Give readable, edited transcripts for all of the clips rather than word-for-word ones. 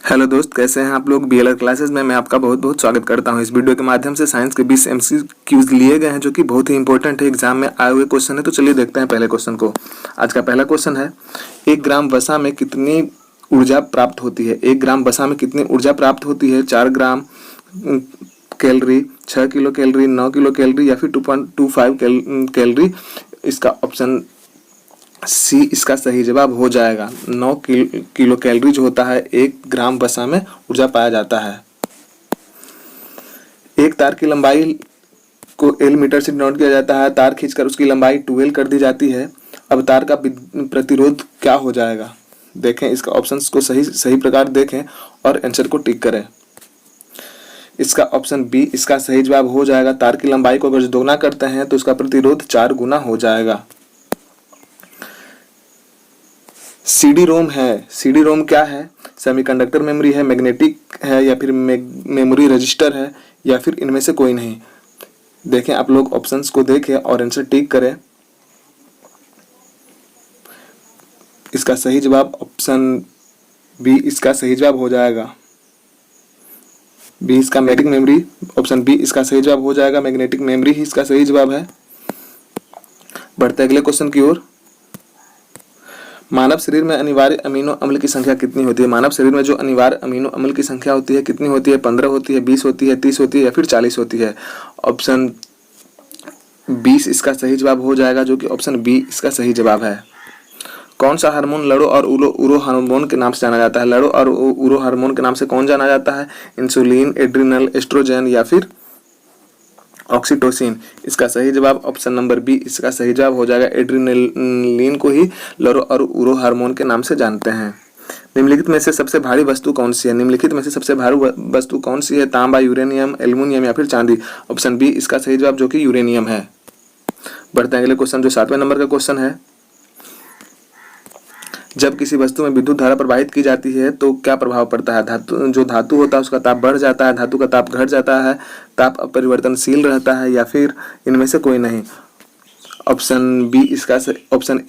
Hello दोस्त, कैसे हैं आप लोग। बीएलआर क्लासेस में मैं आपका बहुत बहुत स्वागत करता हूं। इस वीडियो के माध्यम से साइंस के 20 एमसीक्यूज लिए गए हैं जो कि बहुत ही इंपॉर्टेंट है, एग्जाम में आए हुए क्वेश्चन है। तो चलिए देखते हैं पहले क्वेश्चन को। आज का पहला क्वेश्चन है, 1 ग्राम वसा में कितनी ऊर्जा प्राप्त होती है। 1 ग्राम वसा में कितनी ऊर्जा प्राप्त होती है। 4 gram calorie, 6 kilo calorie, 9 kilo calorie या फिर 2.25 कैलोरी। इसका ऑप्शन सी इसका सही जवाब हो जाएगा। 9 किलो कैलोरी जो होता है 1 ग्राम वसा में ऊर्जा पाया जाता है। एक तार की लंबाई को एल मीटर से डिनोट किया जाता है। तार खींचकर उसकी लंबाई 2L कर दी जाती है। अब तार का प्रतिरोध क्या हो जाएगा। देखें इसका ऑप्शंस को सही प्रकार देखें और आंसर को टिक करें। इसका ऑप्शन बी इसका सही जवाब हो जाएगा। तार की लंबाई को अगर दोगुना करते हैं तो उसका प्रतिरोध 4 गुना हो जाएगा। सीडी रोम है। सीडी रोम क्या है। सेमीकंडक्टर मेमोरी है, मैग्नेटिक है या फिर मेमोरी रजिस्टर है या फिर इनमें से कोई नहीं। देखें आप लोग ऑप्शंस को देखें और आंसर टिक करें। इसका सही जवाब ऑप्शन बी इसका सही जवाब हो जाएगा। बी इसका मैग्नेटिक मेमोरी, ऑप्शन बी इसका सही जवाब हो जाएगा। मैग्नेटिक मेमोरी ही इसका सही जवाब है। बढ़ते अगले क्वेश्चन की ओर। मानव शरीर में अनिवार्य अमीनो अम्ल की संख्या कितनी होती है। मानव शरीर में जो अनिवार्य अमीनो अम्ल की संख्या होती है कितनी होती है। 15 होती है, 20 होती है, 30 होती है या फिर 40 होती है। ऑप्शन 20 इसका सही जवाब हो जाएगा, जो कि ऑप्शन बी इसका सही जवाब है। कौन सा हार्मोन लड़ो और उरो हार्मोन के नाम से जाना जाता है। लड़ो और उरो हार्मोन के नाम से कौन जाना जाता है। इंसुलिन, एड्रिनल, एस्ट्रोजन या फिर ऑक्सीटोसिन। इसका सही जवाब ऑप्शन नंबर बी इसका सही जवाब हो जाएगा। एड्रिनलिन को ही लरो और उरो हार्मोन के नाम से जानते हैं। निम्नलिखित में से सबसे भारी वस्तु कौन सी है। निम्नलिखित में से सबसे भारी वस्तु कौन सी है। तांबा, यूरेनियम, एल्युमिनियम या फिर चांदी। ऑप्शन बी इसका सही जवाब, जो कि यूरेनियम है। बढ़ते हैं अगले क्वेश्चन, जो 7वें नंबर का क्वेश्चन है। जब किसी वस्तु में विद्युत धारा प्रवाहित की जाती है तो क्या प्रभाव पड़ता है। धातु होता है उसका ताप बढ़ जाता है, धातु का ताप घट जाता है, ताप अपरिवर्तनशील रहता है या फिर इनमें से कोई नहीं। ऑप्शन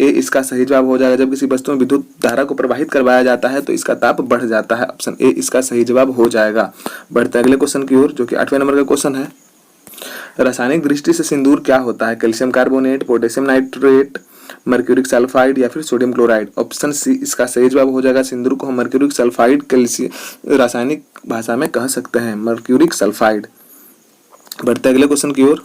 ए इसका सही जवाब हो जाएगा। जब किसी वस्तु में विद्युत धारा को प्रवाहित करवाया जाता है तो इसका ताप बढ़ जाता है। ऑप्शन ए इसका सही जवाब हो जाएगा। बढ़ते अगले क्वेश्चन की ओर, जो कि 8वें नंबर का क्वेश्चन है। रासायनिक दृष्टि से सिंदूर क्या होता है। Calcium carbonate, potassium nitrate, mercuric sulphide या फिर सोडियम क्लोराइड। ऑप्शन सी इसका सही जवाब हो जाएगा। सिंदूर को हम मर्क्यूरिक सल्फाइड रासायनिक भाषा में कह सकते हैं, मर्क्यूरिक सल्फाइड। बढ़ते अगले क्वेश्चन की ओर।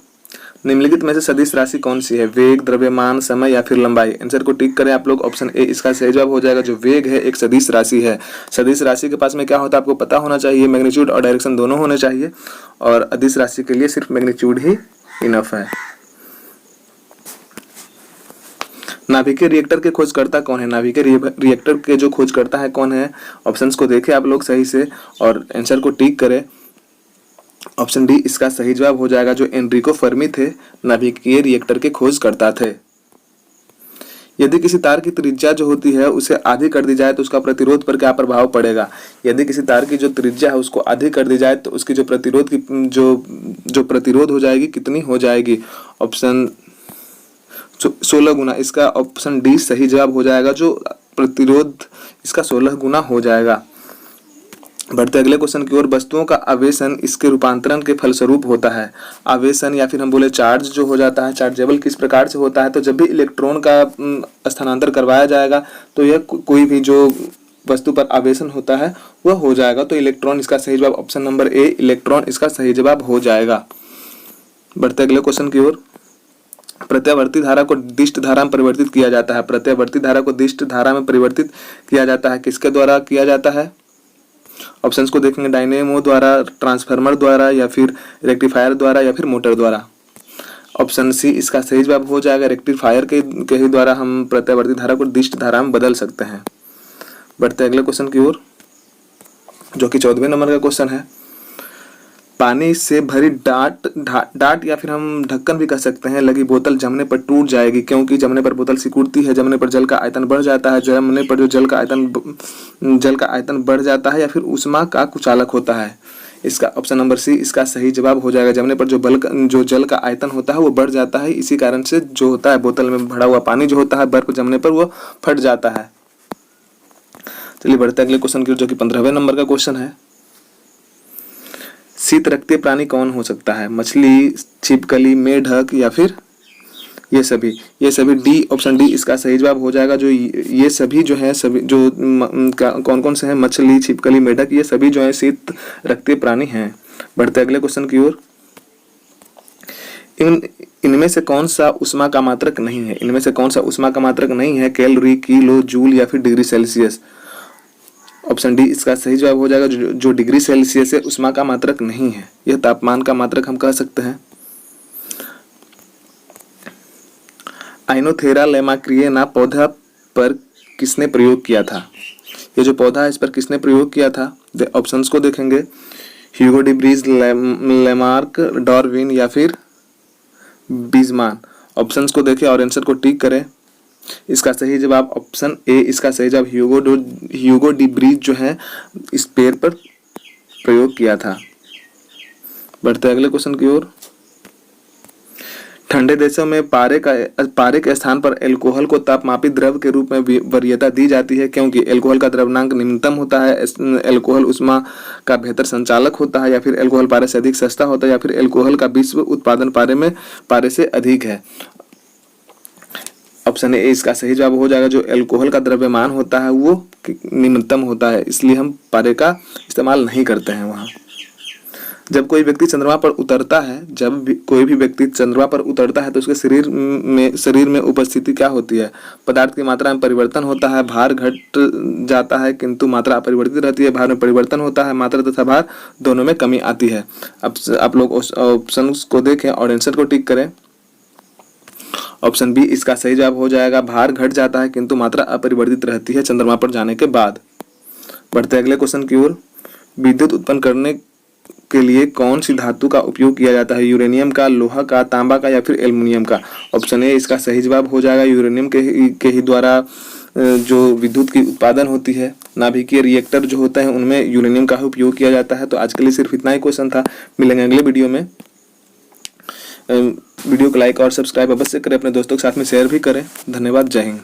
निम्नलिखित में से सदिश राशि कौन सी है। वेग, द्रव्यमान, समय या फिर लंबाई। आंसर को टिक करें आप लोग। ऑप्शन ए इसका सही जवाब हो जाएगा। जो वेग है एक सदिश राशि है। सदिश राशि के पास में क्या होता है आपको पता होना चाहिए। मैग्नीट्यूड और डायरेक्शन दोनों होने चाहिए और अदिश राशि के लिए सिर्फ मैग्नीट्यूड ही इनफ है। नाभिकीय रिएक्टर के खोजकर्ता कौन है। नाभिकीय रिएक्टर के जो खोजकर्ता है कौन है। ऑप्शंस को देखें आप लोग सही से और आंसर को टिक करें। ऑप्शन डी इसका सही जवाब हो जाएगा। जो एनरिको फर्मी थे, नाभिकीय रिएक्टर के खोजकर्ता थे। यदि किसी तार की त्रिज्या जो होती है उसे आधी कर दी जाए तो उसका प्रतिरोध पर क्या प्रभाव पड़ेगा। यदि किसी तार की जो त्रिज्या है उसको आधी कर दी जाए तो उसकी जो प्रतिरोध की जो प्रतिरोध हो जाएगी कितनी हो जाएगी। ऑप्शन 16 गुना। इसका ऑप्शन डी सही जवाब हो जाएगा। जो प्रतिरोध इसका 16 गुना हो जाएगा। बढ़ते अगले क्वेश्चन की ओर। वस्तुओं का आवेशन इसके रूपांतरण के फलस्वरूप होता है। आवेशन या फिर हम बोले चार्ज जो हो जाता है, चार्जेबल किस प्रकार से होता है। तो जब भी इलेक्ट्रॉन का स्थानांतर करवाया जाएगा तो यह कोई भी जो वस्तु पर आवेशन होता है वह हो जाएगा। तो इलेक्ट्रॉन इसका सही जवाब, ऑप्शन नंबर ए इलेक्ट्रॉन इसका सही जवाब हो जाएगा। बढ़ते अगले क्वेश्चन की ओर। प्रत्यावर्ती धारा को दिष्ट धारा में परिवर्तित किया जाता है। प्रत्यावर्ती धारा को दिष्ट धारा में परिवर्तित किया जाता है, किसके द्वारा किया जाता है। ऑप्शंस को देखेंगे। डायनेमो द्वारा, ट्रांसफार्मर द्वारा या फिर रेक्टिफायर द्वारा या फिर मोटर द्वारा। ऑप्शन सी इसका सही जवाब हो जाएगा। रेक्टिफायर के ही द्वारा हम प्रत्यावर्ती धारा को दिष्ट धारा में बदल सकते हैं। बढ़ते अगले क्वेश्चन की ओर, जो कि 14वें नंबर का क्वेश्चन है। पानी से भरी डाट या फिर हम ढक्कन भी कह सकते हैं लगी बोतल जमने पर टूट जाएगी, क्योंकि जमने पर बोतल सिकुड़ती है। जमने पर जल का आयतन बढ़ जाता है। जमने पर जो जल का आयतन बढ़ जाता है या फिर ऊष्मा का कुचालक होता है। इसका ऑप्शन नंबर सी इसका सही जवाब हो जाएगा। जमने पर जो जल का आयतन होता है वो बढ़ जाता है। इसी कारण से जो होता है बोतल में भरा हुआ पानी जो होता है बर्फ जमने पर वो फट जाता है। चलिए बढ़ते हैं अगले क्वेश्चन की ओर, जो कि 15वें नंबर का क्वेश्चन है। शीत रक्तीय प्राणी कौन हो सकता है? मछली, छिपकली, मेढक या फिर ये सभी? ये सभी डी, ऑप्शन डी इसका सही जवाब हो जाएगा। जो ये सभी जो है, सभी जो कौन कौन से हैं, मछली, छिपकली, मेढक, ये सभी जो है शीत रक्तीय प्राणी हैं। बढ़ते अगले क्वेश्चन की ओर। इनमें से कौन सा ऊष्मा का मात्रक नहीं है? इनमें से कौन सा ऊष्मा का मात्रक नहीं है? कैलोरी, किलो, जूल या फिर डिग्री सेल्सियस? ऑप्शन डी इसका सही जवाब हो जाएगा। जो डिग्री सेल्सियस है ऊष्मा का मात्रक नहीं है, यह तापमान का मात्रक हम कह सकते हैं। आइनोथेरा लेमाक्रिएना पौधा पर किसने प्रयोग किया था? ये जो पौधा है इस पर किसने प्रयोग किया था? ऑप्शंस को देखेंगे। Hugo de Vries, Lamarck, Darwin या फिर बीजमान। ऑप्शंस को देखें और आंसर को टिक करें। इसका सही जवाब ऑप्शन ए, इसका सही जवाब ह्यूगो डी ब्रीज जो है इस पेड़ पर प्रयोग किया था। बढ़ते अगले क्वेश्चन की ओर। ठंडे देशों में पारे के स्थान पर एल्कोहल को तापमापित द्रव के रूप में वरीयता दी जाती है, क्योंकि एल्कोहल का द्रव्यमान निम्नतम होता है, एल्कोहल ऊष्मा का बेहतर संचालक होता है, या फिर एल्कोहल पारे से अधिक सस्ता होता है, या फिर एल्कोहल का विश्व उत्पादन पारे से अधिक है। ऑप्शन ए इसका सही जवाब हो जाएगा। जो एल्कोहल का द्रव्यमान होता है वो निम्नतम होता है, इसलिए हम पारे का इस्तेमाल नहीं करते हैं वहाँ। जब कोई व्यक्ति चंद्रमा पर उतरता है, कोई भी व्यक्ति चंद्रमा पर उतरता है तो उसके शरीर में उपस्थिति क्या होती है? पदार्थ की मात्रा में परिवर्तन होता है, भार घट जाता है किंतु मात्रा अपरिवर्तित रहती है, भार में परिवर्तन होता है, मात्रा तथा भार दोनों में कमी आती है। अब आप लोग ऑप्शन को देखें और आंसर को टिक करें। ऑप्शन बी इसका सही जवाब हो जाएगा। भार घट जाता है किंतु मात्रा अपरिवर्तित रहती है चंद्रमा पर जाने के बाद। बढ़ते अगले क्वेश्चन की ओर। विद्युत उत्पन्न करने के लिए कौन सी धातु का उपयोग किया जाता है? यूरेनियम का, लोहा का, तांबा का या फिर एल्युमिनियम का? ऑप्शन ए इसका सही जवाब हो जाएगा। यूरेनियम के ही द्वारा जो विद्युत की उत्पादन होती है, नाभिकीय रिएक्टर जो होते हैं उनमें यूरेनियम का उपयोग किया जाता है। तो आज के लिए सिर्फ इतना ही क्वेश्चन था। मिलेंगे अगले वीडियो में। वीडियो को लाइक और सब्सक्राइब अवश्य करें, अपने दोस्तों के साथ में शेयर भी करें। धन्यवाद, जय हिंद।